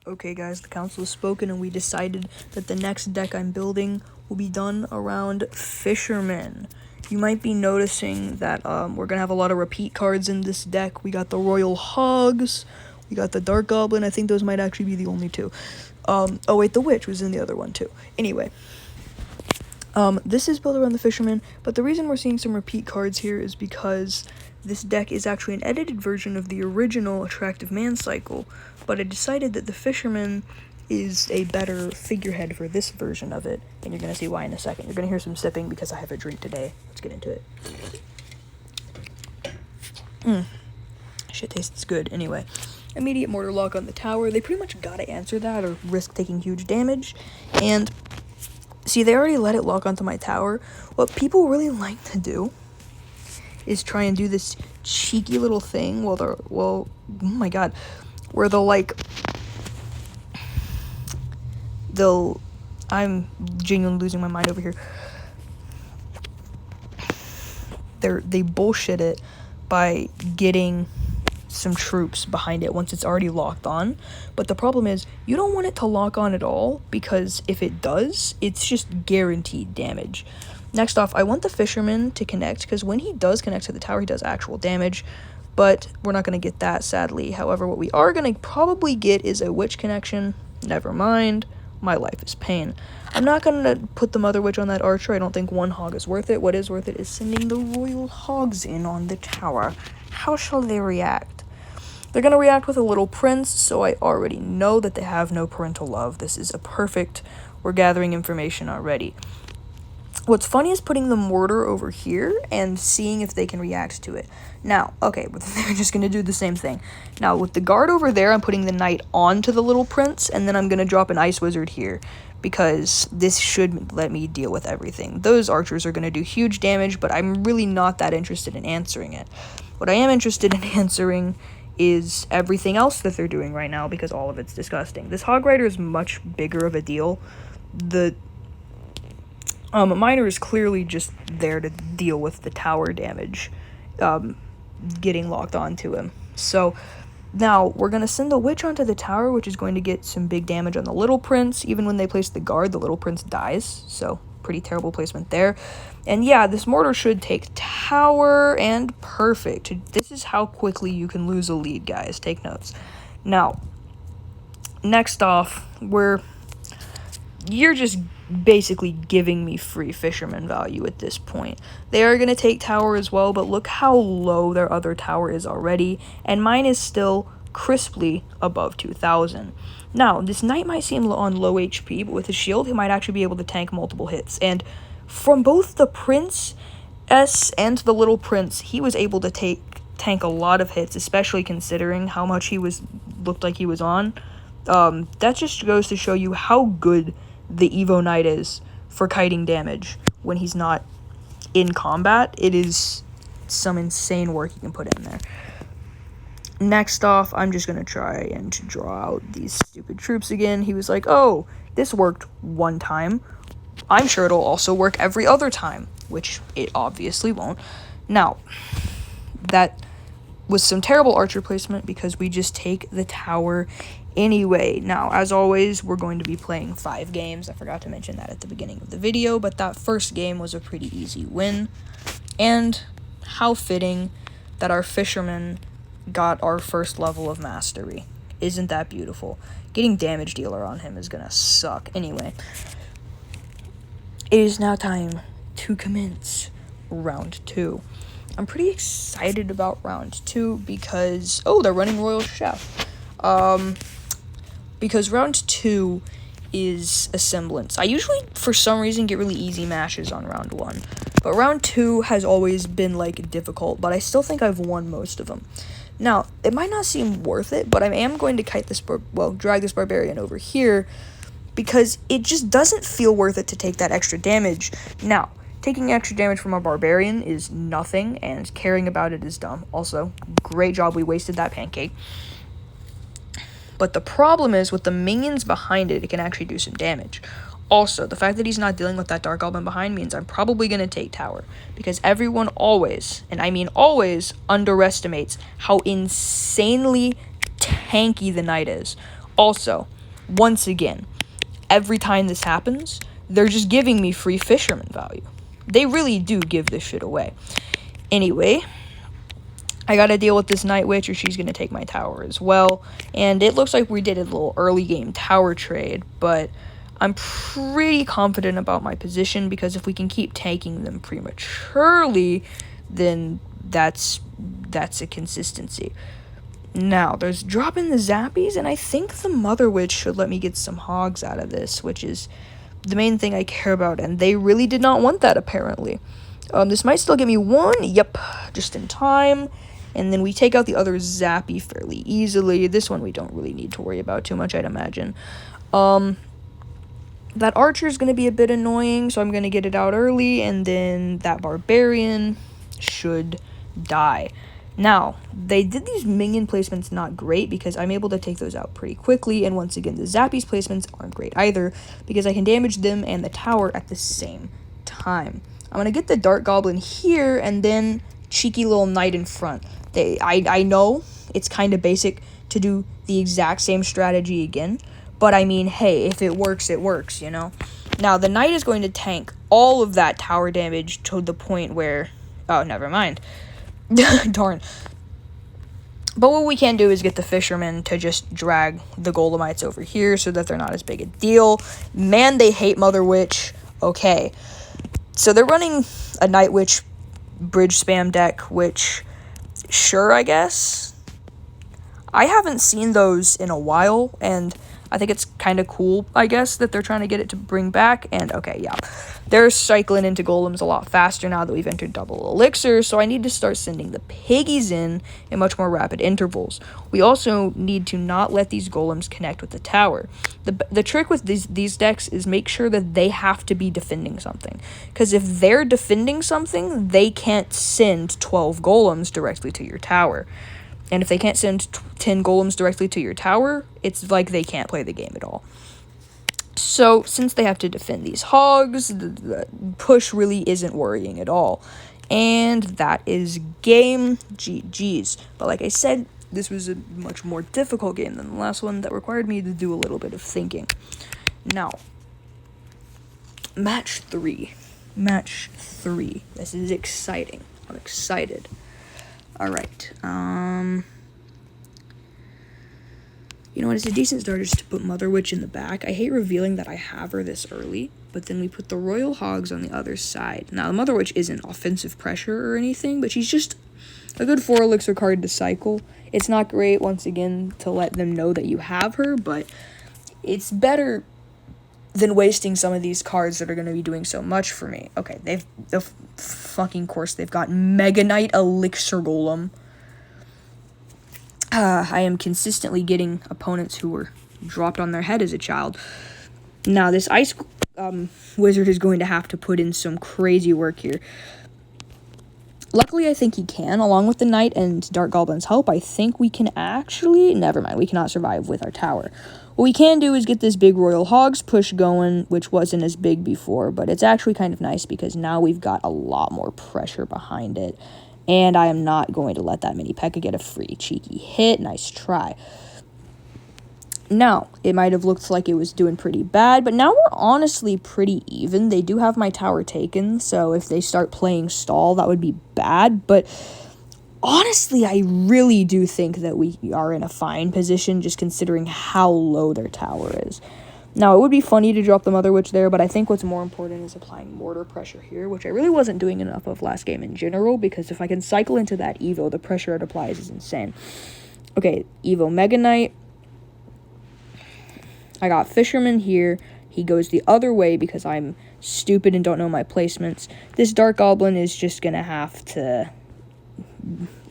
Okay guys, the council has spoken and we decided that the next deck I'm building will be done around Fishermen. You might be noticing that we're going to have a lot of repeat cards in this deck. We got the Royal Hogs, we got the Dark Goblin. I think those might actually be the only two. Oh wait, the Witch was in the other one too. Anyway, this is built around the Fishermen, but the reason we're seeing some repeat cards here is because this deck is actually an edited version of the original Attractive Man cycle, but I decided that the Fisherman is a better figurehead for this version of it, and you're going to see why in a second. You're going to hear some sipping because I have a drink today. Let's get into it. Shit tastes good. Anyway, immediate mortar lock on the tower. They pretty much gotta answer that or risk taking huge damage, and see, they already let it lock onto my tower. What people really like to do is try and do this cheeky little thing oh my god, where I'm genuinely losing my mind over here. They bullshit it by getting some troops behind it once it's already locked on, but the problem is you don't want it to lock on at all, because if it does, it's just guaranteed damage. Next off, I want the Fisherman to connect, because when he does connect to the tower, he does actual damage, but we're not going to get that, sadly. However, what we are going to probably get is a Witch connection. Never mind. My life is pain. I'm not going to put the Mother Witch on that Archer. I don't think one hog is worth it. What is worth it is sending the Royal Hogs in on the tower. How shall they react? They're going to react with a Little Prince, so I already know that they have no parental love. This is a perfect, we're gathering information already. What's funny is putting the mortar over here and seeing if they can react to it. Now, okay, but they're just going to do the same thing. Now, with the guard over there, I'm putting the knight onto the Little Prince, and then I'm going to drop an Ice Wizard here, because this should let me deal with everything. Those archers are going to do huge damage, but I'm really not that interested in answering it. What I am interested in answering is everything else that they're doing right now, because all of it's disgusting. This Hog Rider is much bigger of a deal. The Miner is clearly just there to deal with the tower damage getting locked onto him. So now we're going to send the Witch onto the tower, which is going to get some big damage on the Little Prince. Even when they place the guard, the Little Prince dies, so pretty terrible placement there. And yeah, this mortar should take tower, and perfect. This is how quickly you can lose a lead, guys. Take notes. Now, next off, you're just basically giving me free Fisherman value at this point. They are going to take tower as well, but look how low their other tower is already, and mine is still crisply above 2,000. Now, this knight might seem on low HP, but with his shield, he might actually be able to tank multiple hits, and from both the Prince S and the Little Prince, he was able to tank a lot of hits, especially considering how much looked like he was on. That just goes to show you how good the Evo Knight is for kiting damage when he's not in combat. It is some insane work you can put in there. Next off, I'm just going to try and draw out these stupid troops again. He was like, oh, this worked one time. I'm sure it'll also work every other time, which it obviously won't. Now, that was some terrible archer placement because we just take the tower anyway. Now, as always, we're going to be playing 5 games. I forgot to mention that at the beginning of the video, but that first game was a pretty easy win. And how fitting that our Fisherman got our first level of mastery. Isn't that beautiful? Getting damage dealer on him is gonna suck. Anyway, it is now time to commence round 2. I'm pretty excited about round 2 because, they're running Royal Chef. Because round 2 is a semblance. I usually, for some reason, get really easy matches on round 1. But round 2 has always been, difficult, but I still think I've won most of them. Now, it might not seem worth it, but I am going to drag this Barbarian over here, because it just doesn't feel worth it to take that extra damage. Now, taking extra damage from a Barbarian is nothing, and caring about it is dumb. Also, great job, we wasted that pancake. But the problem is, with the minions behind it, it can actually do some damage. Also, the fact that he's not dealing with that Dark Goblin behind means I'm probably going to take tower, because everyone always, and I mean always, underestimates how insanely tanky the knight is. Also, once again, every time this happens, they're just giving me free fisherman value. They really do give this shit away. Anyway, I gotta deal with this Night Witch, or she's gonna take my tower as well. And it looks like we did a little early game tower trade, but I'm pretty confident about my position, because if we can keep taking them prematurely, then that's a consistency. Now, there's dropping the Zappies, and I think the Mother Witch should let me get some hogs out of this, which is the main thing I care about, and they really did not want that, apparently. This might still get me one. Yep, just in time. And then we take out the other Zappy fairly easily. This one we don't really need to worry about too much, I'd imagine. That Archer is going to be a bit annoying, so I'm going to get it out early, and then that Barbarian should die. Now, they did these minion placements not great, because I'm able to take those out pretty quickly, and once again, the Zappies placements aren't great either, because I can damage them and the tower at the same time. I'm going to get the Dart Goblin here, and then cheeky little Knight in front. I know it's kind of basic to do the exact same strategy again, but I mean, hey, if it works, it works, you know? Now, the Knight is going to tank all of that tower damage to the point where... Oh, never mind. Darn. But what we can do is get the Fishermen to just drag the Golemites over here so that they're not as big a deal. Man, they hate Mother Witch. Okay. So they're running a Night Witch bridge spam deck, which... Sure, I guess. I haven't seen those in a while, and I think it's kind of cool, I guess, that they're trying to get it to bring back. And, okay, yeah. They're cycling into golems a lot faster now that we've entered double elixir, so I need to start sending the piggies in much more rapid intervals. We also need to not let these golems connect with the tower. The trick with these decks is make sure that they have to be defending something. Because if they're defending something, they can't send 12 golems directly to your tower. And if they can't send 10 golems directly to your tower, it's like they can't play the game at all. So, since they have to defend these hogs, the push really isn't worrying at all. And that is game GG's. But like I said, this was a much more difficult game than the last one that required me to do a little bit of thinking. Now, match 3. Match 3. This is exciting. I'm excited. Alright, you know what, it's a decent start just to put Mother Witch in the back. I hate revealing that I have her this early, but then we put the Royal Hogs on the other side. Now, the Mother Witch isn't offensive pressure or anything, but she's just a good 4 elixir card to cycle. It's not great, once again, to let them know that you have her, but it's better than wasting some of these cards that are going to be doing so much for me. Okay, fucking course, they've got Mega Knight Elixir Golem. I am consistently getting opponents who were dropped on their head as a child. Now, this Ice Wizard is going to have to put in some crazy work here. Luckily, I think he can, along with the Knight and Dart Goblin's help. I think we can actually... Never mind, we cannot survive with our tower. What we can do is get this big Royal Hogs push going, which wasn't as big before, but it's actually kind of nice because now we've got a lot more pressure behind it, and I am not going to let that mini P.E.K.K.A get a free cheeky hit. Nice try. Now, it might have looked like it was doing pretty bad, but now we're honestly pretty even. They do have my tower taken, so if they start playing stall, that would be bad, but... Honestly, I really do think that we are in a fine position, just considering how low their tower is. Now, it would be funny to drop the Mother Witch there, but I think what's more important is applying mortar pressure here, which I really wasn't doing enough of last game in general, because if I can cycle into that Evo, the pressure it applies is insane. Okay, Evo Mega Knight. I got Fisherman here. He goes the other way because I'm stupid and don't know my placements. This Dart Goblin is just going to have to...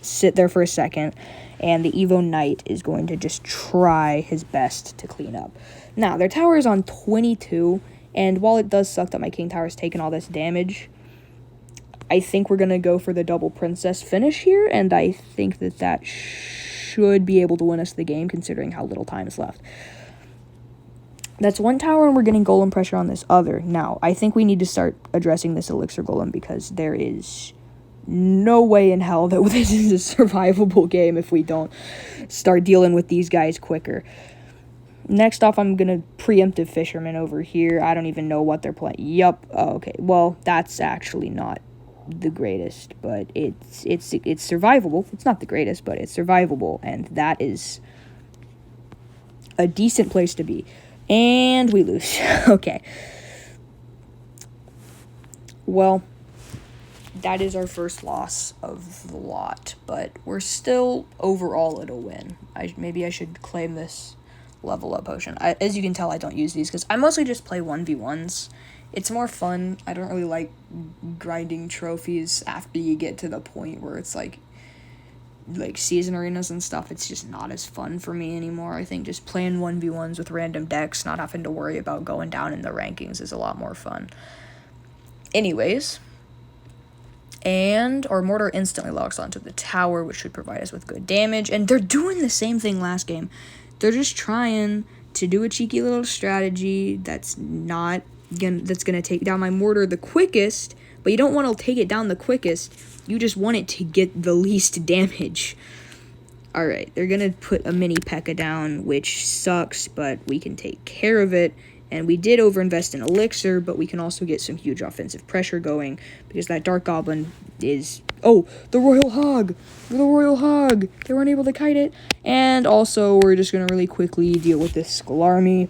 sit there for a second, and the Evo Knight is going to just try his best to clean up. Now, their tower is on 22, and while it does suck that my King Tower has taken all this damage, I think we're going to go for the double Princess finish here, and I think that that should be able to win us the game, considering how little time is left. That's one tower, and we're getting Golem pressure on this other. Now, I think we need to start addressing this Elixir Golem, because there is... no way in hell that this is a survivable game if we don't start dealing with these guys quicker. Next off, I'm going to preemptive Fisherman over here. I don't even know what they're playing. Yup. Oh, okay. Well, that's actually not the greatest, but it's survivable. It's not the greatest, but it's survivable, and that is a decent place to be. And we lose. Okay. Well, that is our first loss of the lot, but we're still overall at a win. Maybe I should claim this level up potion. As you can tell, I don't use these because I mostly just play 1v1s. It's more fun. I don't really like grinding trophies after you get to the point where it's like season arenas and stuff. It's just not as fun for me anymore. I think just playing 1v1s with random decks, not having to worry about going down in the rankings, is a lot more fun. Anyways, and our mortar instantly locks onto the tower, which should provide us with good damage. And they're doing the same thing last game. They're just trying to do a cheeky little strategy that's gonna take down my mortar the quickest, but you don't want to take it down the quickest. You just want it to get the least damage. Alright, they're gonna put a mini P.E.K.K.A down, which sucks, but we can take care of it. And we did overinvest in Elixir, but we can also get some huge offensive pressure going, because that Dark Goblin is... Oh, the Royal Hog! The Royal Hog! They weren't able to kite it. And also, we're just going to really quickly deal with this Skull Army,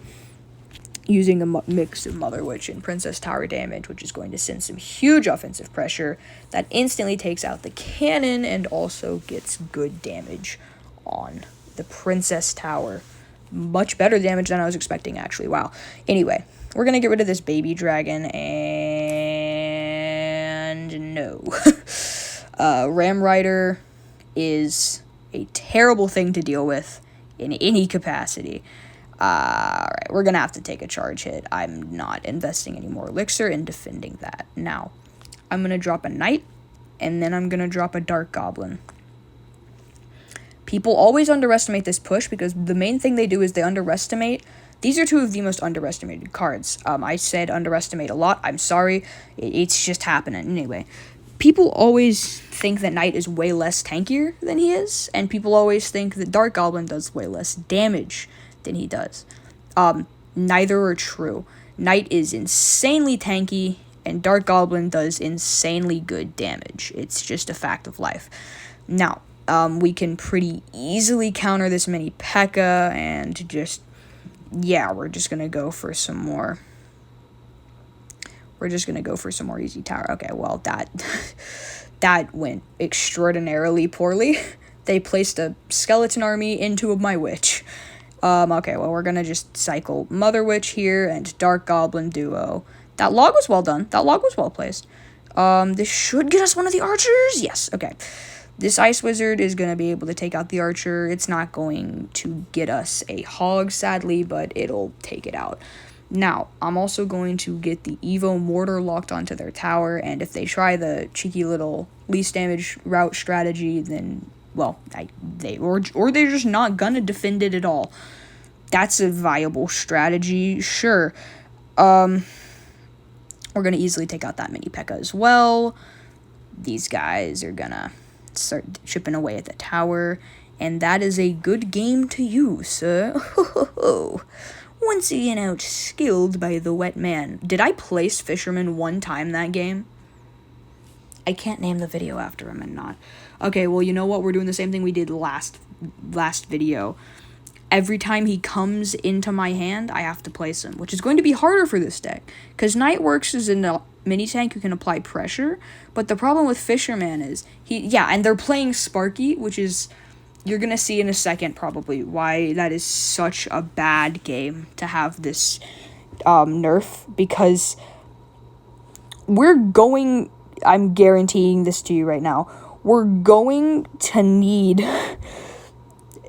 using a mix of Mother Witch and Princess Tower damage, which is going to send some huge offensive pressure that instantly takes out the cannon and also gets good damage on the Princess Tower. Much better damage than I was expecting, actually. Wow. Anyway, we're going to get rid of this baby dragon, and no. Ram Rider is a terrible thing to deal with in any capacity. Alright, we're going to have to take a charge hit. I'm not investing any more Elixir in defending that. Now, I'm going to drop a Knight, and then I'm going to drop a Dark Goblin. People always underestimate this push because the main thing they do is they underestimate. These are two of the most underestimated cards. I said underestimate a lot. I'm sorry. It's just happening. Anyway, people always think that Knight is way less tankier than he is, and people always think that Dark Goblin does way less damage than he does. Neither are true. Knight is insanely tanky, and Dark Goblin does insanely good damage. It's just a fact of life. Now, we can pretty easily counter this mini P.E.K.K.A, and just, yeah, we're just going to go for some more. We're just going to go for some more easy tower. Okay, well, that went extraordinarily poorly. They placed a skeleton army into my witch. Okay, well, we're going to just cycle Mother Witch here and Dark Goblin duo. That log was well done. That log was well placed. This should get us one of the archers. Yes, okay. This Ice Wizard is going to be able to take out the archer. It's not going to get us a hog, sadly, but it'll take it out. Now, I'm also going to get the Evo Mortar locked onto their tower, and if they try the cheeky little least damage route strategy, then, well, or they're just not going to defend it at all. That's a viable strategy, sure. We're going to easily take out that mini P.E.K.K.A as well. These guys are going to start chipping away at the tower, and that is a good game to you, sir. Once again outskilled by the wet man. Did I place Fisherman one time that game? I can't name the video after him and not. Okay, well, you know what? We're doing the same thing we did last video. Every time he comes into my hand, I have to place him, which is going to be harder for this deck, because Night works as a mini tank who can apply pressure, but the problem with Fisherman is, and they're playing Sparky, which is, you're going to see in a second probably why that is such a bad game to have this nerf, because I'm guaranteeing this to you right now, we're going to need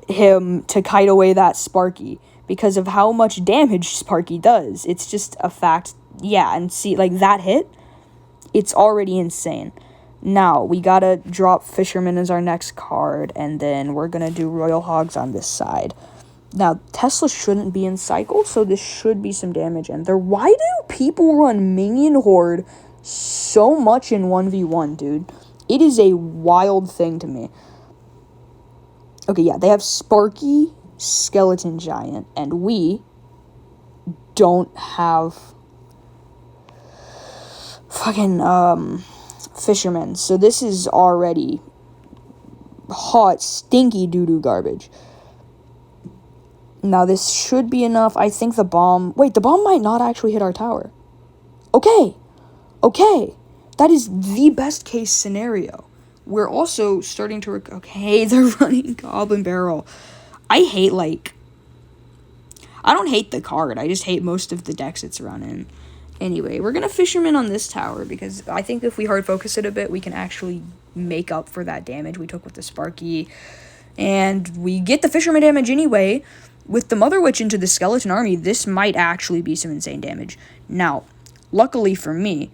him to kite away that Sparky because of how much damage Sparky does. It's just a fact. Yeah, and see, like, that hit, it's already insane. Now, we gotta drop Fisherman as our next card, and then we're gonna do Royal Hogs on this side. Now, Tesla shouldn't be in cycle, so this should be some damage in there. Why do people run Minion Horde so much in 1v1, dude? It is a wild thing to me. Okay, yeah, they have Sparky Skeleton Giant, and we don't have fucking Fisherman. So this is already hot, stinky doo-doo garbage. Now this should be enough. I think the bomb... Wait, the bomb might not actually hit our tower. Okay. That is the best case scenario. We're also starting to... Okay, they're running Goblin Barrel. I don't hate the card. I just hate most of the decks it's running. Anyway, we're going to Fisherman on this tower because I think if we hard focus it a bit, we can actually make up for that damage we took with the Sparky. And we get the Fisherman damage anyway. With the Mother Witch into the Skeleton Army, this might actually be some insane damage. Now, luckily for me,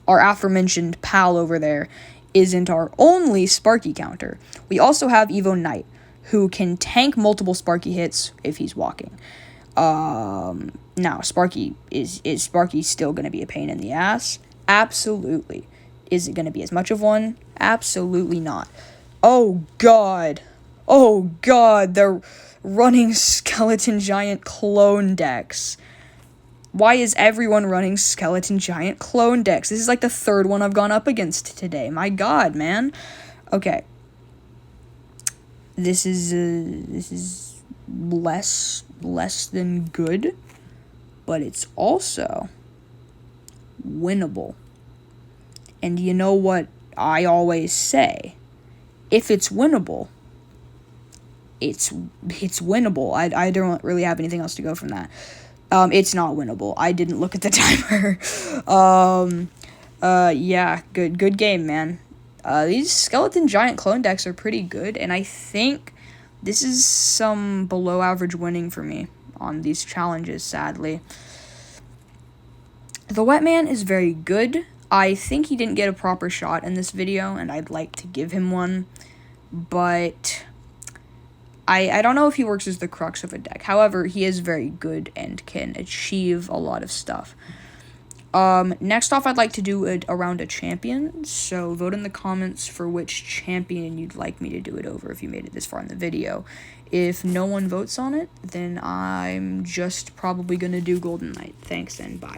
our aforementioned pal over there isn't our only Sparky counter. We also have Evo Knight, who can tank multiple Sparky hits if he's walking. Now, Sparky, is Sparky still going to be a pain in the ass? Absolutely. Is it going to be as much of one? Absolutely not. Oh, God. They're running Skeleton Giant clone decks. Why is everyone running Skeleton Giant clone decks? This is like the third one I've gone up against today. My God, man. Okay. This is less than good, but it's also winnable. And you know what I always say? If it's winnable, it's winnable. I don't really have anything else to go from that. It's not winnable. I didn't look at the timer. Yeah, good game, man. These Skeleton Giant clone decks are pretty good, and I think this is some below average winning for me on these challenges, sadly. The Wetman is very good. I think he didn't get a proper shot in this video, and I'd like to give him one, but I don't know if he works as the crux of a deck. However, he is very good and can achieve a lot of stuff. Next off, I'd like to do it around a champion, so vote in the comments for which champion you'd like me to do it over if you made it this far in the video. If no one votes on it, then I'm just probably going to do Golden Knight. Thanks and bye.